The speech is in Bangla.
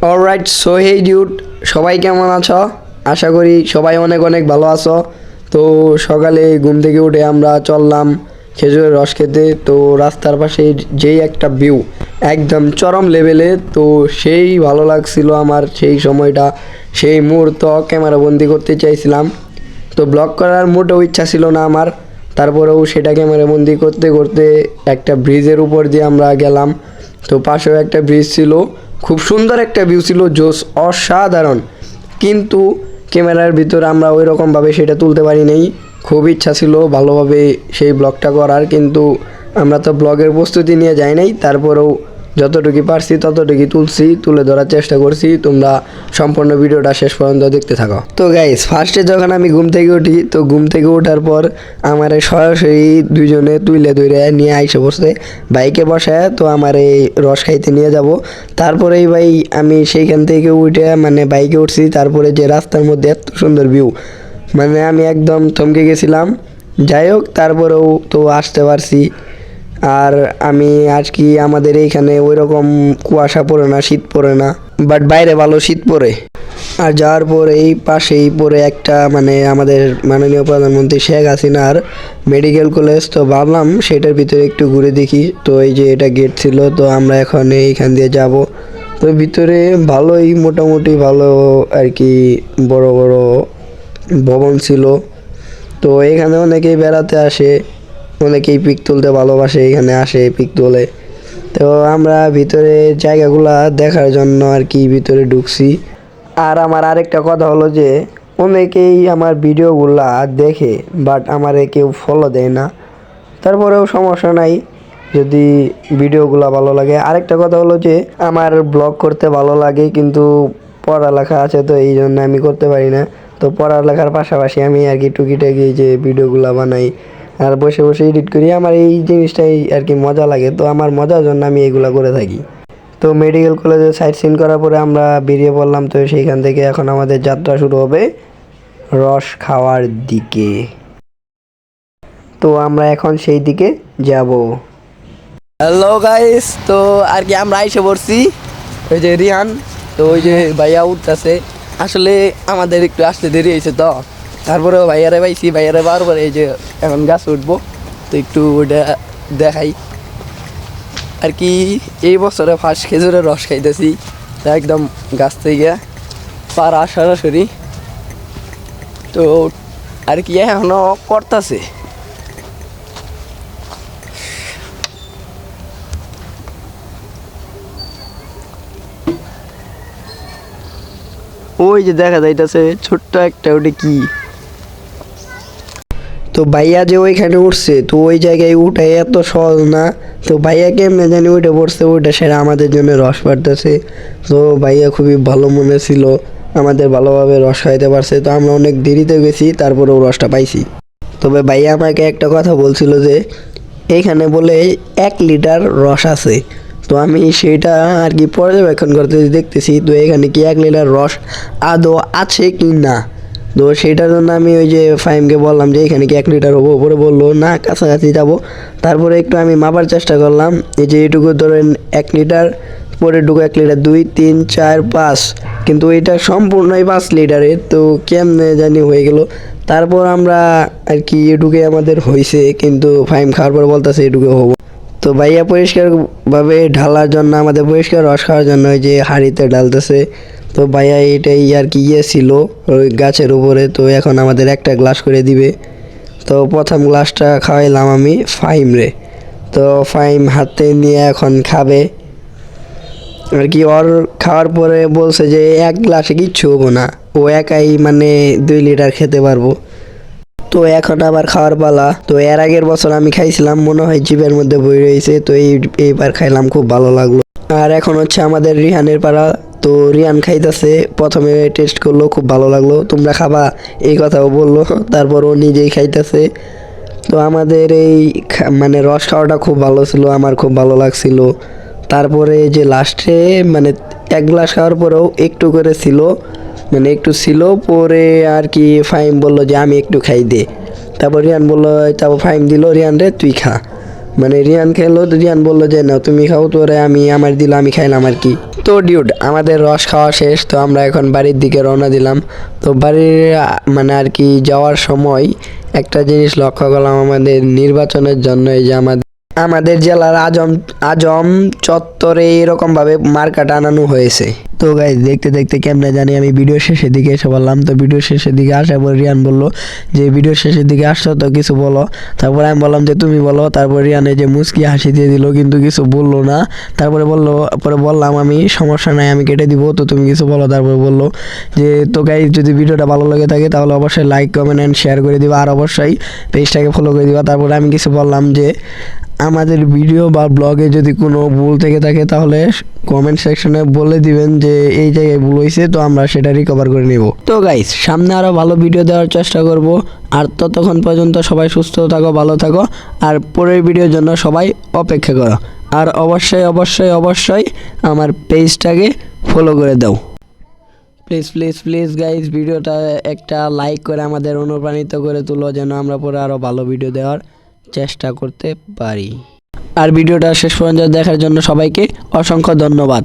অলরাইট, সো হেই ডিউড, সবাই কেমন আছো? আশা করি সবাই অনেক অনেক ভালো আছো। তো সকালে ঘুম থেকে উঠে আমরা চললাম খেজুরের রস খেতে। তো রাস্তার পাশে যেই একটা ভিউ, একদম চরম লেভেলে। তো সেই ভালো লাগছিল আমার সেই সময়টা, সেই মুহূর্ত ক্যামেরা বন্দি করতে চাইছিলাম। তো ব্লগ করার মোটেও ইচ্ছা ছিল না আমার, তারপরেও সেটা ক্যামেরা বন্দি করতে করতে একটা ব্রিজের উপর দিয়ে আমরা গেলাম। তো পাশেও একটা ব্রিজ ছিল, খুব সুন্দর একটা ভিউ ছিল, জোস অসাধারণ। কিন্তু ক্যামেরার ভিতরে আমরা ওই রকমভাবে সেটা তুলতে পারি নাই। খুব ইচ্ছা ছিল ভালোভাবে সেই ব্লগটা করার, কিন্তু আমরা তো ব্লগের প্রস্তুতি নিয়ে যাই নাই। তারপরেও যতটুকু পারছি ততটুকু তুলছি, তুলে ধরার চেষ্টা করছি। তোমরা সম্পূর্ণ ভিডিওটা শেষ পর্যন্ত দেখতে থাকো। তো গাইস, ফার্স্টে যখন আমি ঘুম থেকে উঠি, তো ঘুম থেকে ওঠার পর আমার সরাসরি দুইজনে তুলে ধরে নিয়ে আইসে বসে বাইকে বসায়, তো আমার এই রস খাইতে নিয়ে যাব। তারপরেই ভাই আমি সেইখান থেকে উঠে মানে বাইকে উঠছি। তারপরে যে রাস্তার মধ্যে এত সুন্দর ভিউ, মানে আমি একদম থমকে গেছিলাম। যাই হোক, তারপরেও তো আসতে পারছি। আর আমি আজকে আমাদের এইখানে ওই রকম কুয়াশা পড়ে না, শীত পড়ে না, বাট বাইরে ভালো শীত পড়ে। আর যাওয়ার পর এই পাশেই পড়ে একটা মানে আমাদের মাননীয় প্রধানমন্ত্রী শেখ হাসিনার মেডিকেল কলেজ। তো ভাবলাম সেটার ভিতরে একটু ঘুরে দেখি। তো এই যে এটা গেট ছিল, তো আমরা এখন এইখান দিয়ে যাব। তো ভিতরে ভালোই, মোটামুটি ভালো আর কি, বড় বড় ভবন ছিল। তো এখানে অনেকেই বেড়াতে আসে, অনেকেই পিক তুলতে ভালোবাসে, এখানে আসে পিক তোলে। তো আমরা ভিতরে জায়গাগুলা দেখার জন্য আর কি ভিতরে ঢুকছি। আর আমার আরেকটা কথা হলো যে অনেকেই আমার ভিডিওগুলা দেখে, বাট আমারে কেউ ফলো দেয় না। তারপরেও সমস্যা নাই যদি ভিডিওগুলো ভালো লাগে। আরেকটা কথা হলো যে আমার ব্লগ করতে ভালো লাগে, কিন্তু পড়ালেখা আছে, তো এই জন্য আমি করতে পারি না। তো পড়ালেখার পাশাপাশি আমি আর কি টুকিটাকি যে ভিডিওগুলো বানাই আর বসে বসে এডিট করি, আমার এই জিনিসটাই আর কি মজা লাগে। তো আমার মজার জন্য আমি এইগুলো করে থাকি। তো মেডিকেল কলেজে সাইট সিন করার পরে আমরা বেরিয়ে পড়লাম। তো সেইখান থেকে এখন আমাদের যাত্রা শুরু হবে রস খাওয়ার দিকে। তো আমরা এখন সেই দিকে যাব। হ্যালো গাইস, তো আর কি আমরা এসে পড়ছি। ওই যে রিয়ান, তো ওই যে ভাইয়া উঠতেছে। আসলে আমাদের একটু আসতে দেরি হয়েছে, তো তারপরেও ভাইয়ারে পাইছি। ভাইয়ারে বারবার এই যে এখন গাছ উঠবো, তো একটু ওটা দেখাই আর কি। এই বছরে ফার্স্ট খেজুরের রস খাইতেছি, একদম গাছ থেকে পাড়া সরাসরি। তো আর কি এখনো করতেছে। ওই যে দেখা যাইতেছে ছোট্ট একটা, ওটা কি। তো ভাইয়া যে ওইখানে উঠছে, তো ওই জায়গায় উঠাই এত সহজ না। তো ভাইয়া কেমনে জানি উঠে পড়ছে, ওইটা সেটা আমাদের জন্য রস পাড়তেছে। তো ভাইয়া খুবই ভালো মনে ছিল, আমাদের ভালোভাবে রস খাইতে পারছে। তো আমরা অনেক দেরিতে গেছি, তারপরেও রসটা পাইছি। তবে ভাইয়া আমাকে একটা কথা বলছিল যে এইখানে বলে 1 লিটার রস আছে। তো আমি সেটা আর কি পর্যবেক্ষণ করতে দেখতেছি, তো এখানে কি 1 লিটার রস আদৌ আছে কি না। তো সেটার জন্য আমি ওই যে ফাইমকে বললাম যে এখানে কি 1 লিটার হবো, ওপরে বললো না, কাছাকাছি যাব। তারপরে একটু আমি মাপার চেষ্টা করলাম, এই যে এটুকু ধরেন 1 লিটার, পরে ঢুকো 1 লিটার, 2 3 4 5, কিন্তু এটা সম্পূর্ণই 5 লিটারের। তো কেমনে জানি হয়ে গেল। তারপর আমরা আর কি এটুকে আমাদের হয়েছে, কিন্তু ফাইম খাওয়ার পর বলতেছে এটুকু হবো। তো ভাইয়া পরিষ্কারভাবে ঢালার জন্য, আমাদের পরিষ্কার রস খাওয়ার জন্য ওই যে হাঁড়িতে ঢালতেছে। তো ভাইয়া এটাই আর কি ছিল ওই গাছের উপরে। তো এখন আমাদের একটা গ্লাস করে দিবে। তো প্রথম গ্লাসটা খাওয়াইলাম আমি ফাইম রে। তো ফাইম হাতে নিয়ে এখন খাবে আর কি। ওর খাওয়ার পরে বলছে যে 1 গ্লাসে কিচ্ছু হবো না, ও একাই মানে 2 লিটার খেতে পারবো। তো এখন আবার খাওয়ার পালা। তো এর আগের বছর আমি খাইছিলাম, মনে হয় জিভের মধ্যে বই রয়েছে। তো এইবার খাইলাম, খুব ভালো লাগলো। আর এখন হচ্ছে আমাদের রিহানের পাড়া। তো রিয়ান খাইতেছে, প্রথমে টেস্ট করলো, খুব ভালো লাগলো। তোমরা খাবা এই কথাও বললো, তারপর ও নিজেই খাইতেছে। তো আমাদের এই মানে রস খাওয়াটা খুব ভালো ছিল, আমার খুব ভালো লাগছিল। তারপরে যে লাস্টে মানে 1 গ্লাস খাওয়ার পরেও একটু করে ছিল, মানে একটু ছিল। পরে আর কি ফাইম বললো যে আমি একটু খাই দে। তারপর রিয়ান বললো, তারপর ফাইম দিল রিয়ান রে তুই খা। মানে রিয়ান খেলো, তো রিয়ান বললো যে না তুমি খাও, তোরে আমি আমার দিল, আমি খাইলাম আর কি। তো ডিউড আমাদের রস খাওয়া শেষ, তো আমরা এখন বাড়ির দিকে রওনা দিলাম। তো বাড়ির মানে আর কি যাওয়ার সময় একটা জিনিস লক্ষ্য করলাম, আমাদের নির্বাচনের জন্য এই যে আমাদের জেলার আজম আজম চত্বরে এরকমভাবে মার্কা টানানো হয়েছে। তো গাইজ দেখতে দেখতে কেমনে জানি আমি ভিডিও শেষের দিকে এসে বললাম। তো ভিডিও শেষের দিকে আসার পর রিয়ান বলল যে ভিডিও শেষের দিকে আসছো তো কিছু বলো। তারপরে আমি বললাম যে তুমি বলো। তারপর রিয়ানে যে মুচকি হাসি দিয়ে দিল কিন্তু কিছু বললো না। তারপরে বললাম আমি সমস্যা নাই, আমি কেটে দিব, তো তুমি কিছু বলো। তারপরে বললো যে তো গাইজ যদি ভিডিওটা ভালো লাগে থাকে তাহলে অবশ্যই লাইক কমেন্ট অ্যান্ড শেয়ার করে দিবা, আর অবশ্যই পেজটাকে ফলো করে দিবা। তারপরে আমি কিছু বললাম যে আমাদের ভিডিও বা ব্লগে যদি কোনো ভুল থেকে থাকে তাহলে কমেন্ট সেকশনে বলে দিবেন যে এই জায়গায় ভুল হয়েছে, তো আমরা সেটা রিকভার করে নেব। তো গাইস সামনে আরও ভালো ভিডিও দেওয়ার চেষ্টা করব, আর ততক্ষণ পর্যন্ত সবাই সুস্থ থাকো, ভালো থাকো, আর পরের ভিডিওর জন্য সবাই অপেক্ষা করো। আর অবশ্যই অবশ্যই অবশ্যই আমার পেজটাকে ফলো করে দাও। প্লিজ প্লিজ প্লিজ গাইজ ভিডিওটা একটা লাইক করে আমাদের অনুপ্রাণিত করে তুলো, যেন আমরা পরে আরও ভালো ভিডিও দেওয়ার চেষ্টা করতে পারি। আর ভিডিওটা শেষ পর্যন্ত দেখার জন্য সবাইকে অসংখ্য ধন্যবাদ।